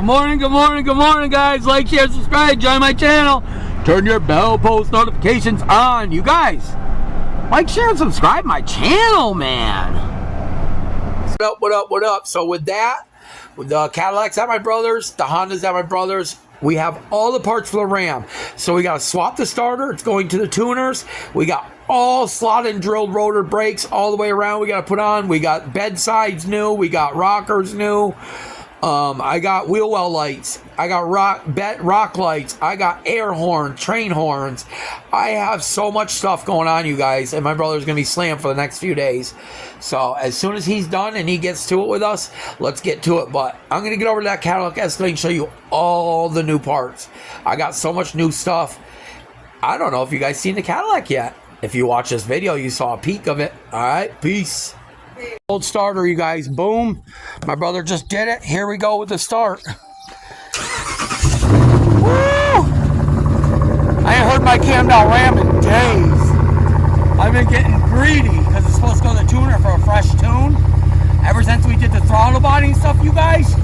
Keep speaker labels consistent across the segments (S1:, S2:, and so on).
S1: Good morning, guys. Like, share, subscribe, join my channel. Turn your bell post notifications on. You guys, like, share, and subscribe my channel, man. What up? So with that, with the Cadillacs at my brother's, the Hondas at my brother's, we have all the parts for the Ram. So we got to swap the starter. It's going to the tuners. We got all slotted and drilled rotor brakes all the way around. We got to put on. We got bed sides new. We got rockers new. I got wheel well lights. I got rock lights. I got air horns, train horns. I have so much stuff going on, you guys, and my brother's gonna be slammed for the next few days. So as soon as he's done and he gets to it with us, let's get to it. But I'm gonna get over to that Cadillac Escalade and show you all the new parts. I got so much new stuff. I don't know if you guys seen the Cadillac yet. If you watch this video, you saw a peek of it. All right, peace. Old starter, you guys. Boom. My brother just did it. Here we go with the start. Woo! I ain't heard my Camden Ram in days. I've been getting greedy because it's supposed to go to the tuner for a fresh tune. Ever since we did the throttle body and stuff, you guys.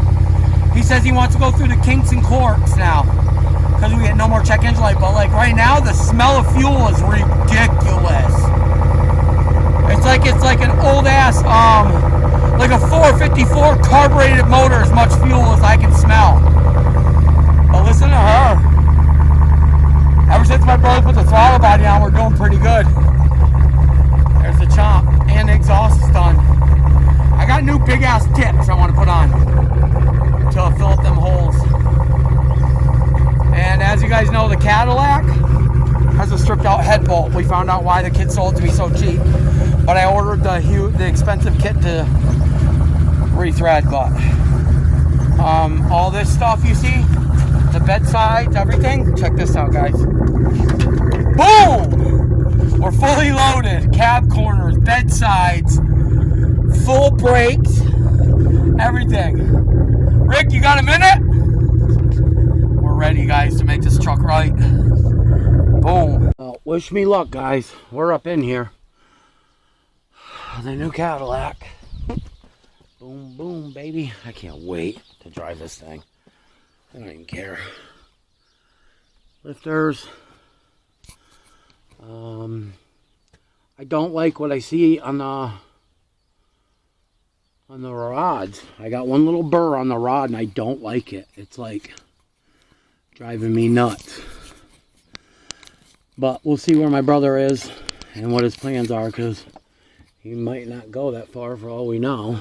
S1: He says he wants to go through the kinks and corks now because we get no more check engine light. But like right now, the smell of fuel is ridiculous. It's like an old ass, like a 454 carbureted motor, as much fuel as I can smell. But listen to her. Ever since my brother put the throttle body on, we're doing pretty good. There's the chomp, and the exhaust is done. I got new big ass tips I want to put on to fill up them holes. And as you guys know, the Cadillac has a stripped out head bolt. We found out why the kid sold it to me so cheap. But I ordered the expensive kit to rethread. But all this stuff you see, the bed sides, everything, check this out, guys. Boom! We're fully loaded. Cab corners, bed sides, full brakes, everything. Rick, you got a minute? We're ready, guys, to make this truck right. Boom. Wish me luck, guys. We're up in here. The new Cadillac. Boom, boom, baby. I can't wait to drive this thing. I don't even care. Lifters. I don't like what I see on the rods. I got one little burr on the rod and I don't like it. It's like driving me nuts. But we'll see where my brother is and what his plans are, because he might not go that far for all we know.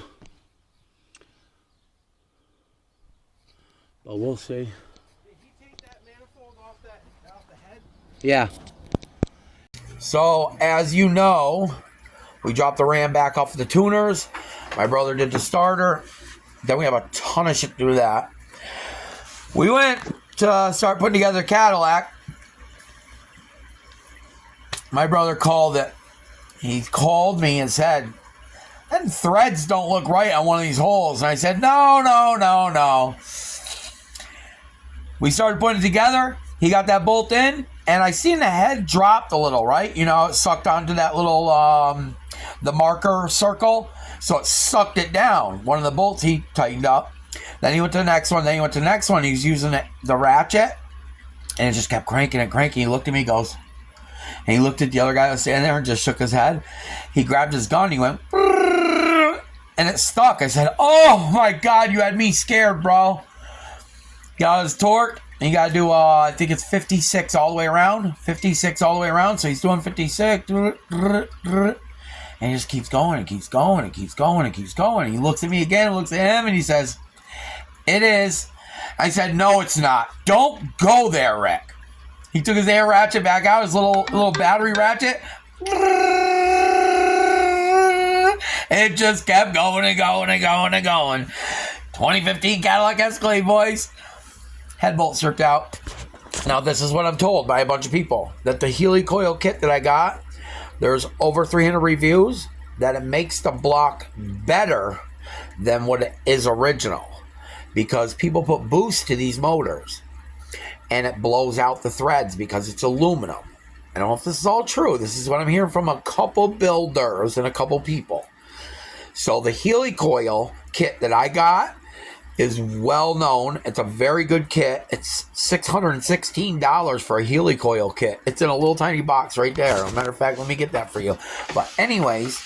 S1: But we'll see. Did he take that manifold off the head? Yeah. So, as you know, we dropped the Ram back off the tuners. My brother did the starter. Then we have a ton of shit to do with that. We went to start putting together the Cadillac. My brother called it. He called me and said, "And threads don't look right on one of these holes." And I said, no. We started putting it together. He got that bolt in, and I seen the head dropped a little, right? You know, it sucked onto that little, the marker circle. So it sucked it down. One of the bolts he tightened up. Then he went to the next one. Then he went to the next one. He was using the ratchet, and it just kept cranking and cranking. He looked at me, goes, and he looked at the other guy that was standing there and just shook his head. He grabbed his gun. He went, and it stuck. I said, "Oh my God, you had me scared, bro." Got his torque. And you got to do, I think it's 56 all the way around. 56 all the way around. So he's doing 56. And he just keeps going and keeps going and keeps going and keeps going. And he looks at me again and looks at him and he says, "It is." I said, "No, it's not. Don't go there, Rick." He took his air ratchet back out, his little battery ratchet. It just kept going and going and going and going. 2015 Cadillac Escalade, boys. Head bolt stripped out. Now, this is what I'm told by a bunch of people. That the helicoil kit that I got, there's over 300 reviews, that it makes the block better than what it is original. Because people put boost to these motors. And it blows out the threads because it's aluminum. I don't know if this is all true. This is what I'm hearing from a couple builders and a couple people. So the helicoil kit that I got is well known. It's a very good kit. It's $616 for a helicoil kit. It's in a little tiny box right there. As a matter of fact, let me get that for you. But anyways,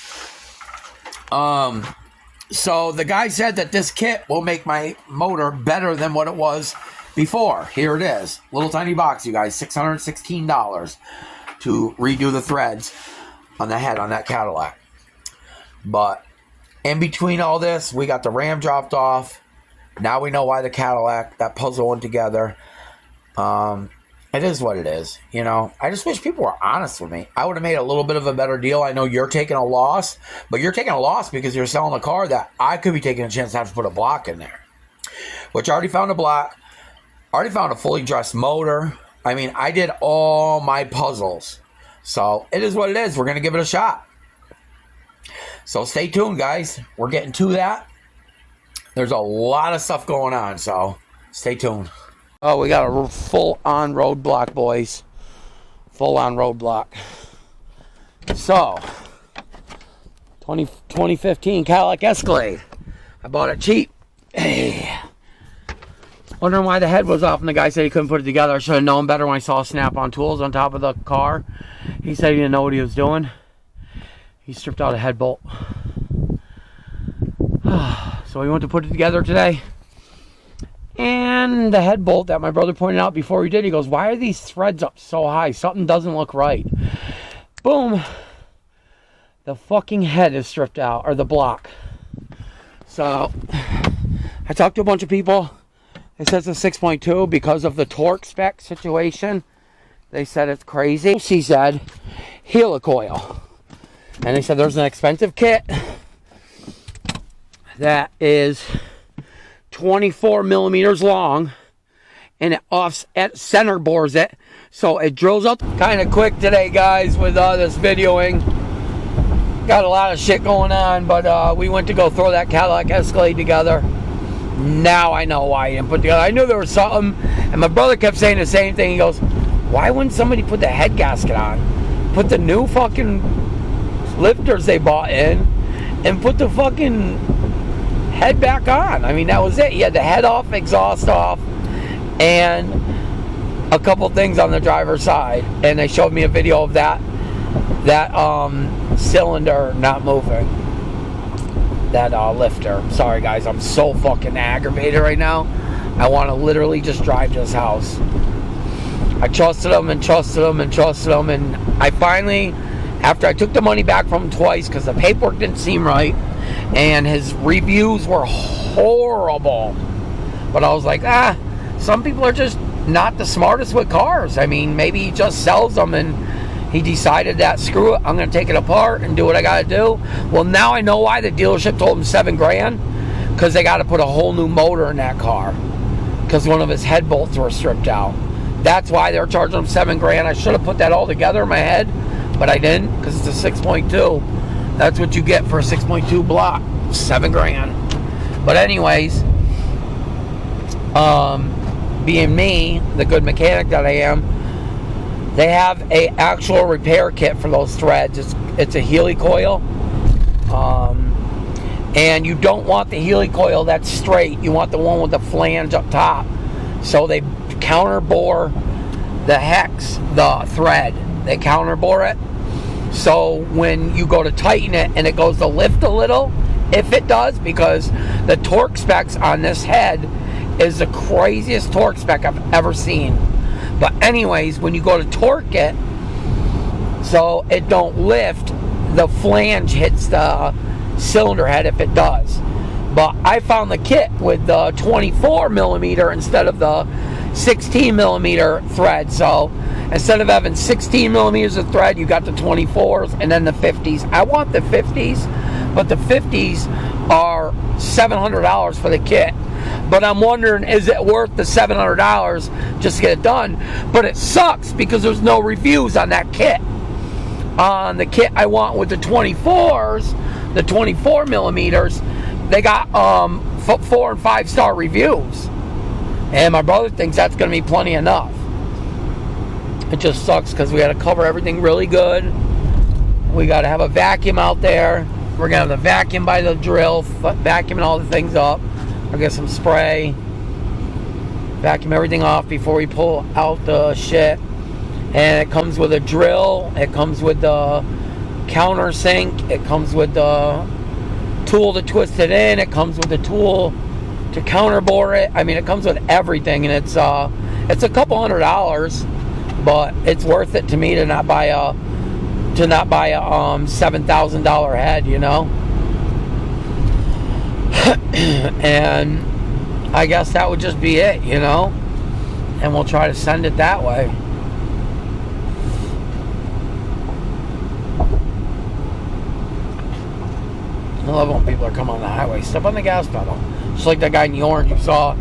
S1: so the guy said that this kit will make my motor better than what it was before. Here it is. Little tiny box, you guys. $616 to redo the threads on the head on that Cadillac. But in between all this, we got the Ram dropped off. Now we know why the Cadillac, that puzzle went together. It is what it is, you know. I just wish people were honest with me. I would have made a little bit of a better deal. I know you're taking a loss, but you're taking a loss because you're selling a car that I could be taking a chance to have to put a block in there. Which I already found a block. Already found a fully dressed motor. I mean, I did all my puzzles. So it is what it is. We're going to give it a shot. So stay tuned, guys. We're getting to that. There's a lot of stuff going on, so stay tuned. Oh, we got a full-on roadblock, boys. Full-on roadblock. So, 2015 Cadillac Escalade. I bought it cheap. Hey. Wondering why the head was off, and the guy said he couldn't put it together. I should have known better when I saw Snap-on tools on top of the car. He said he didn't know what he was doing. He stripped out a head bolt. So we went to put it together today. And the head bolt that my brother pointed out before he did, he goes, why are these threads up so high? Something doesn't look right. Boom. The fucking head is stripped out, or the block. So I talked to a bunch of people. They said it's a 6.2 because of the torque spec situation. They said it's crazy. She said helicoil. And they said there's an expensive kit that is 24 millimeters long, and it center bores it, so it drills up. Kind of quick today, guys, with this videoing. Got a lot of shit going on, but we went to go throw that Cadillac Escalade together. Now I know why I didn't put it together. I knew there was something, and my brother kept saying the same thing. He goes, why wouldn't somebody put the head gasket on? Put the new fucking lifters they bought in, and put the fucking head back on. I mean, that was it. He had the head off, exhaust off, and a couple things on the driver's side. And they showed me a video of that cylinder not moving. That lifter. Sorry, guys. I'm so fucking aggravated right now. I want to literally just drive to his house. I trusted him and trusted him and trusted him, and I finally, after I took the money back from him twice because the paperwork didn't seem right, and his reviews were horrible. But I was like, some people are just not the smartest with cars. I mean, maybe he just sells them and he decided that, screw it, I'm going to take it apart and do what I got to do. Well, now I know why the dealership told him $7,000, because they got to put a whole new motor in that car because one of his head bolts were stripped out. That's why they're charging him $7,000. I should have put that all together in my head, but I didn't, because it's a 6.2. That's what you get for a 6.2 block, $7,000. But anyways, being me, the good mechanic that I am, they have a actual repair kit for those threads. It's a helicoil, and you don't want the helicoil that's straight. You want the one with the flange up top. So they counter bore the hex, the thread. They counter bore it. So when you go to tighten it and it goes to lift a little, if it does, because the torque specs on this head is the craziest torque spec I've ever seen. But anyways, when you go to torque it, so it don't lift, the flange hits the cylinder head if it does. But I found the kit with the 24 millimeter instead of the 16 millimeter thread. So instead of having 16 millimeters of thread, you got the 24s and then the 50s. I want the 50s, but the 50s are $700 for the kit. But I'm wondering, is it worth the $700 just to get it done? But it sucks because there's no reviews on that kit. On the kit I want with the 24s, the 24 millimeters, they got 4 and 5 star reviews. And my brother thinks that's going to be plenty enough. It just sucks because we got to cover everything really good. We got to have a vacuum out there. We're going to have the vacuum by the drill, vacuuming all the things up.
S2: I'll get some spray, vacuum everything off before we pull out the shit. And it comes with a drill, it comes with the countersink, it comes with the tool to twist it in, it comes with the tool to counterbore it. I mean, it comes with everything, and it's a couple $100, but it's worth it to me to not buy a $7,000 head, you know. And I guess that would just be it, you know. And we'll try to send it that way. I love when people are coming on the highway. Step on the gas pedal. Just like that guy in the orange you saw.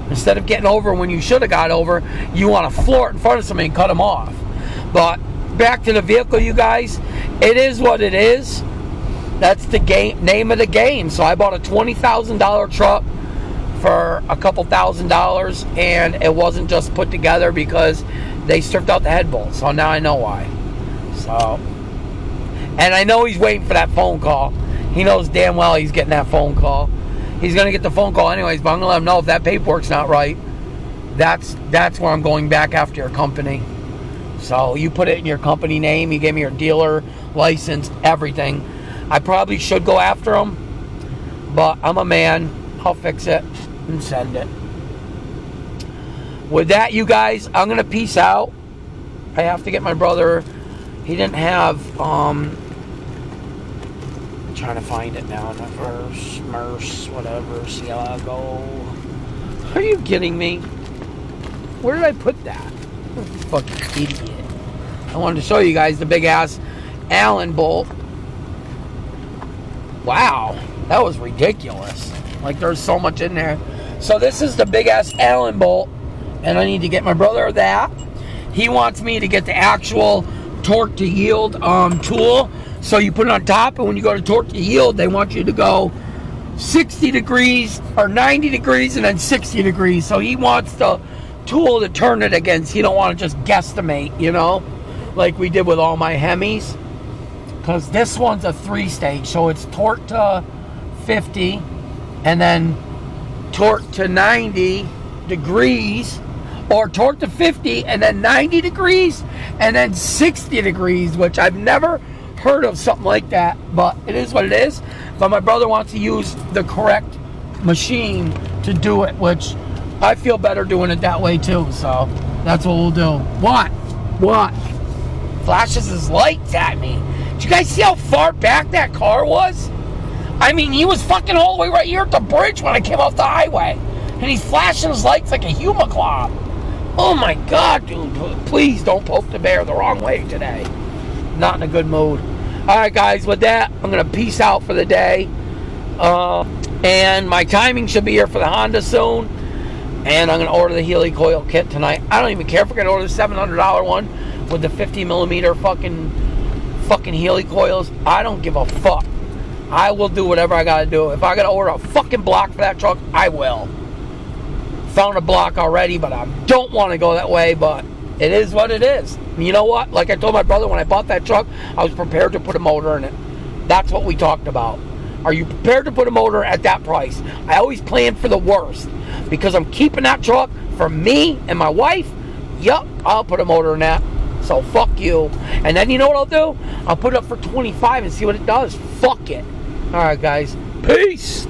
S2: Instead of getting over when you should have got over, you want to floor it in front of somebody and cut them off. But back to the vehicle, you guys. It is what it is. That's the name of the game. So I bought a $20,000 truck for a couple $1,000, and it wasn't just put together because they stripped out the head bolts. So now I know why. So, and I know he's waiting for that phone call. He knows damn well he's getting that phone call. He's going to get the phone call anyways, but I'm going to let him know if that paperwork's not right. That's where I'm going back after your company. So you put it in your company name. You gave me your dealer license, everything. I probably should go after him, but I'm a man. I'll fix it and send it. With that, you guys, I'm going to peace out. I have to get my brother. He didn't have... trying to find it now in the Merce, whatever, Ciago. Are you kidding me? Where did I put that? Fucking idiot. I wanted to show you guys the big ass Allen bolt. Wow, that was ridiculous. Like, there's so much in there. So this is the big ass Allen bolt, and I need to get my brother that. He wants me to get the actual torque to yield tool. So you put it on top, and when you go to torque to yield, they want you to go 60 degrees or 90 degrees and then 60 degrees. So he wants the tool to turn it against. He don't want to just guesstimate, you know, like we did with all my Hemis. Because this one's a 3-stage, so it's torque to 50 and then torque to 90 degrees, or torque to 50 and then 90 degrees and then 60 degrees, which I've never heard of something like that, but it is what it is. But my brother wants to use the correct machine to do it, which I feel better doing it that way too. So that's what we'll do. What flashes his lights at me? Did you guys see how far back that car was? I mean, he was fucking all the way right here at the bridge when I came off the highway, and he's flashing his lights like a humaclob. Oh my god, dude, please don't poke the bear the wrong way today. Not in a good mood. Alright guys, with that, I'm going to peace out for the day. And my timing should be here for the Honda soon. And I'm going to order the Healy coil kit tonight. I don't even care if we're going to order the $700 one with the 50mm fucking Healy coils. I don't give a fuck. I will do whatever I got to do. If I got to order a fucking block for that truck, I will. Found a block already, but I don't want to go that way, but it is what it is. You know what? Like I told my brother when I bought that truck, I was prepared to put a motor in it. That's what we talked about. Are you prepared to put a motor at that price? I always plan for the worst because I'm keeping that truck for me and my wife. Yup, I'll put a motor in that. So fuck you. And then you know what I'll do? I'll put it up for 25 and see what it does. Fuck it. All right, guys. Peace.